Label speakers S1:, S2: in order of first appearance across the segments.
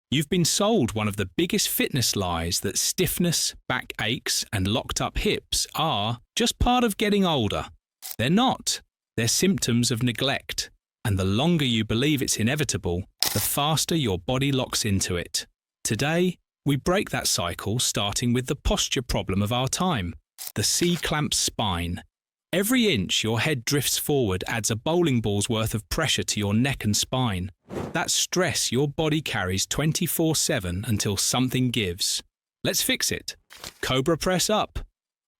S1: You've been sold one of the biggest fitness lies that stiffness, back aches, and locked up hips are just part of getting older. They're not. They're symptoms of neglect. And the longer you believe it's inevitable, the faster your body locks into it. Today, we break that cycle starting with the posture problem of our time, the C-clamp spine. Every inch your head drifts forward adds a bowling ball's worth of pressure to your neck and spine. That's stress your body carries 24/7 until something gives. Let's fix it. Cobra press up.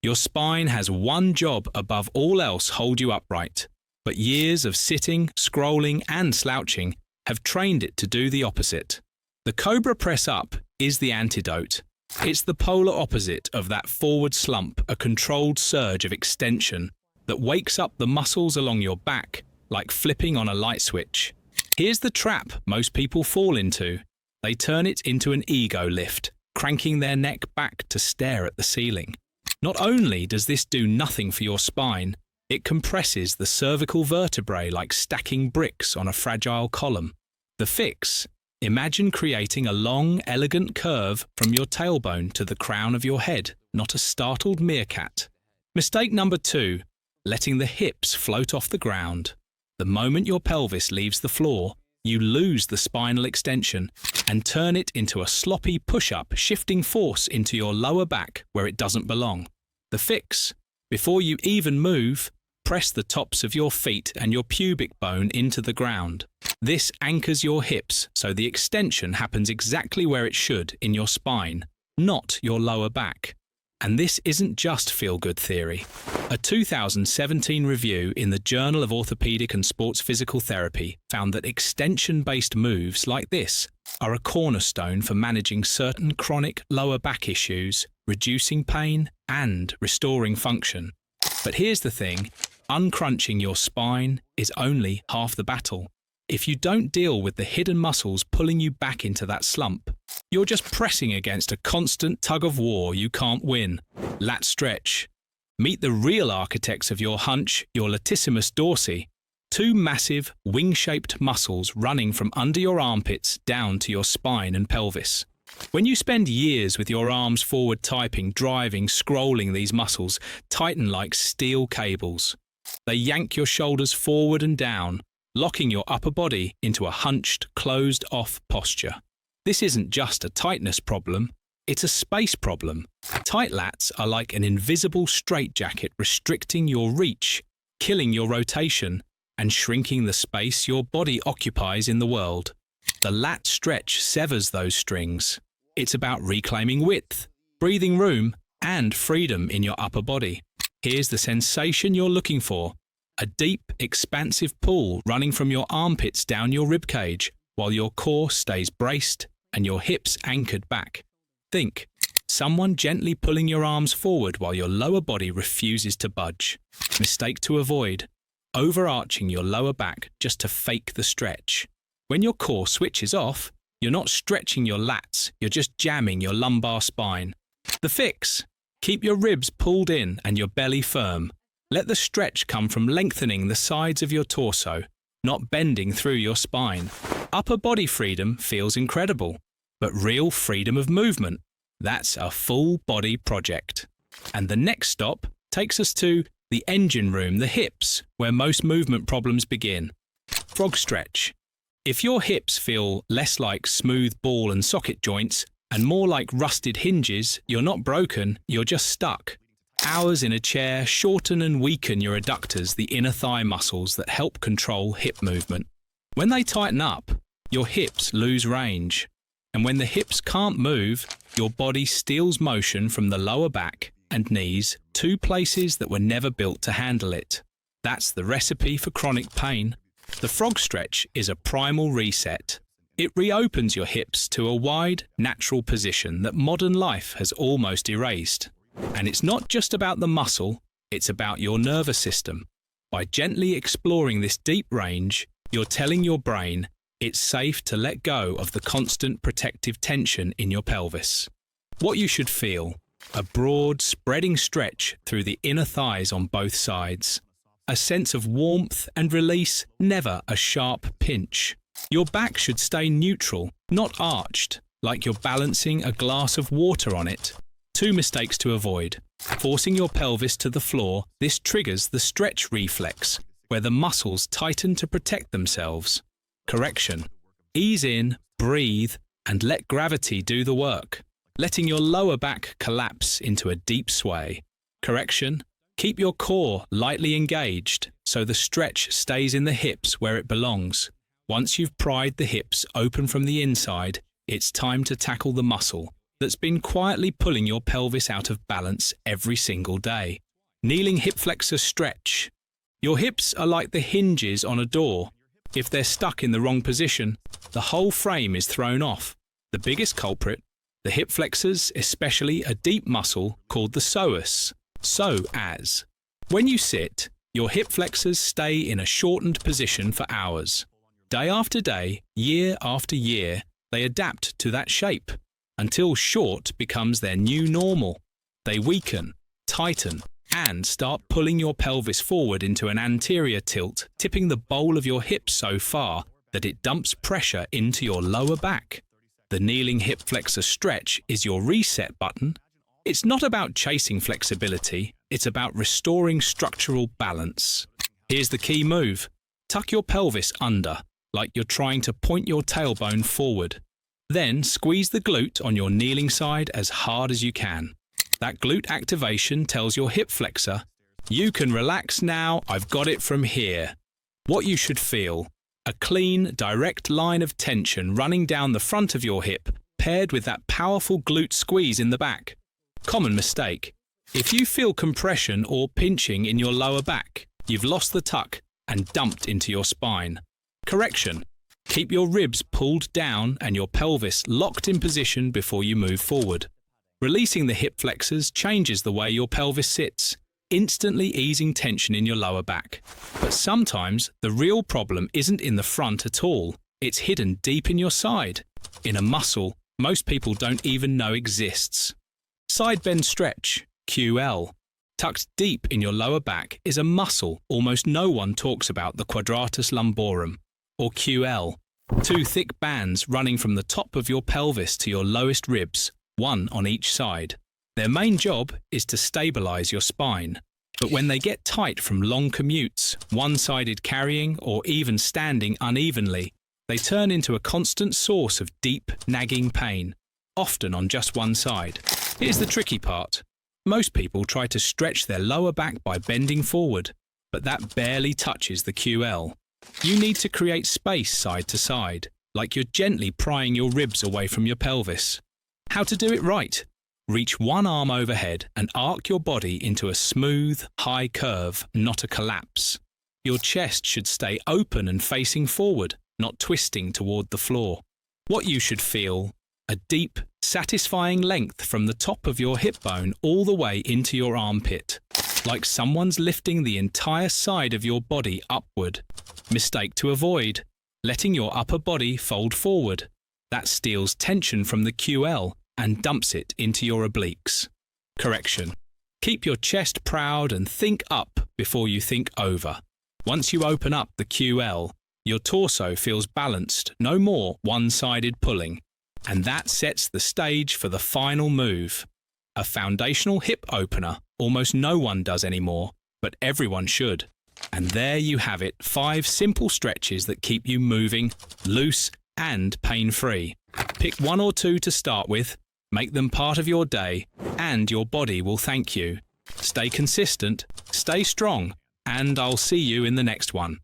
S1: Your spine has one job above all else: hold you upright. But years of sitting, scrolling, and slouching have trained it to do the opposite. The Cobra press up is the antidote. It's the polar opposite of that forward slump, a controlled surge of extension that wakes up the muscles along your back like flipping on a light switch. Here's the trap most people fall into. They turn it into an ego lift, cranking their neck back to stare at the ceiling. Not only does this do nothing for your spine, it compresses the cervical vertebrae like stacking bricks on a fragile column. The fix? Imagine creating a long, elegant curve from your tailbone to the crown of your head, not a startled meerkat. Mistake number 2, letting the hips float off the ground. The moment your pelvis leaves the floor, you lose the spinal extension and turn it into a sloppy push-up, shifting force into your lower back where it doesn't belong. The fix? Before you even move, press the tops of your feet and your pubic bone into the ground. This anchors your hips so the extension happens exactly where it should in your spine, not your lower back. And this isn't just feel-good theory. A 2017 review in the Journal of Orthopedic and Sports Physical Therapy found that extension-based moves like this are a cornerstone for managing certain chronic lower back issues, reducing pain, and restoring function. But here's the thing, uncrunching your spine is only half the battle. If you don't deal with the hidden muscles pulling you back into that slump, you're just pressing against a constant tug-of-war you can't win. Lat stretch. Meet the real architects of your hunch, your latissimus dorsi, 2 massive, wing-shaped muscles running from under your armpits down to your spine and pelvis. When you spend years with your arms forward typing, driving, scrolling, these muscles tighten like steel cables. They yank your shoulders forward and down, locking your upper body into a hunched, closed-off posture. This isn't just a tightness problem, it's a space problem. Tight lats are like an invisible straitjacket restricting your reach, killing your rotation, and shrinking the space your body occupies in the world. The lat stretch severs those strings. It's about reclaiming width, breathing room, and freedom in your upper body. Here's the sensation you're looking for. A deep, expansive pull running from your armpits down your ribcage, while your core stays braced and your hips anchored back. Think, someone gently pulling your arms forward while your lower body refuses to budge. Mistake to avoid, overarching your lower back just to fake the stretch. When your core switches off, you're not stretching your lats, you're just jamming your lumbar spine. The fix? Keep your ribs pulled in and your belly firm. Let the stretch come from lengthening the sides of your torso, not bending through your spine. Upper body freedom feels incredible, but real freedom of movement, that's a full body project. And the next stop takes us to the engine room, the hips, where most movement problems begin. Frog stretch. If your hips feel less like smooth ball and socket joints and more like rusted hinges, you're not broken, you're just stuck. Hours in a chair shorten and weaken your adductors, the inner thigh muscles that help control hip movement. When they tighten up, your hips lose range. And when the hips can't move, your body steals motion from the lower back and knees, 2 places that were never built to handle it. That's the recipe for chronic pain. The frog stretch is a primal reset. It reopens your hips to a wide, natural position that modern life has almost erased. And it's not just about the muscle, it's about your nervous system. By gently exploring this deep range, you're telling your brain it's safe to let go of the constant protective tension in your pelvis. What you should feel: a broad, spreading stretch through the inner thighs on both sides. A sense of warmth and release, never a sharp pinch. Your back should stay neutral, not arched, like you're balancing a glass of water on it. 2 mistakes to avoid. Forcing your pelvis to the floor, this triggers the stretch reflex, where the muscles tighten to protect themselves. Correction. Ease in, breathe, and let gravity do the work, letting your lower back collapse into a deep sway. Correction. Keep your core lightly engaged so the stretch stays in the hips where it belongs. Once you've pried the hips open from the inside, it's time to tackle the muscle that's been quietly pulling your pelvis out of balance every single day. Kneeling hip flexor stretch. Your hips are like the hinges on a door. If they're stuck in the wrong position, the whole frame is thrown off. The biggest culprit, the hip flexors, especially a deep muscle called the psoas. When you sit, your hip flexors stay in a shortened position for hours. Day after day, year after year, they adapt to that shape until short becomes their new normal. They weaken, tighten, and start pulling your pelvis forward into an anterior tilt, tipping the bowl of your hip so far that it dumps pressure into your lower back. The kneeling hip flexor stretch is your reset button. It's not about chasing flexibility, it's about restoring structural balance. Here's the key move. Tuck your pelvis under, like you're trying to point your tailbone forward. Then squeeze the glute on your kneeling side as hard as you can. That glute activation tells your hip flexor, you can relax now, I've got it from here. What you should feel, a clean, direct line of tension running down the front of your hip, paired with that powerful glute squeeze in the back. Common mistake. If you feel compression or pinching in your lower back, you've lost the tuck and dumped into your spine. Correction. Keep your ribs pulled down and your pelvis locked in position before you move forward. Releasing the hip flexors changes the way your pelvis sits, instantly easing tension in your lower back. But sometimes the real problem isn't in the front at all. It's hidden deep in your side, in a muscle most people don't even know exists. Side bend stretch, QL. Tucked deep in your lower back is a muscle almost no one talks about, the quadratus lumborum, or QL. 2 thick bands running from the top of your pelvis to your lowest ribs, one on each side. Their main job is to stabilize your spine. But when they get tight from long commutes, one-sided carrying, or even standing unevenly, they turn into a constant source of deep, nagging pain, often on just one side. Here's the tricky part. Most people try to stretch their lower back by bending forward, but that barely touches the QL. You need to create space side to side, like you're gently prying your ribs away from your pelvis. How to do it right? Reach one arm overhead and arc your body into a smooth, high curve, not a collapse. Your chest should stay open and facing forward, not twisting toward the floor. What you should feel, a deep, satisfying length from the top of your hip bone all the way into your armpit, like someone's lifting the entire side of your body upward. Mistake to avoid, letting your upper body fold forward. That steals tension from the QL and dumps it into your obliques. Correction. Keep your chest proud and think up before you think over. Once you open up the QL, your torso feels balanced, no more one-sided pulling. And that sets the stage for the final move. A foundational hip opener almost no one does anymore, but everyone should. And there you have it, 5 simple stretches that keep you moving, loose and pain-free. Pick 1 or 2 to start with, make them part of your day, and your body will thank you. Stay consistent, stay strong, and I'll see you in the next one.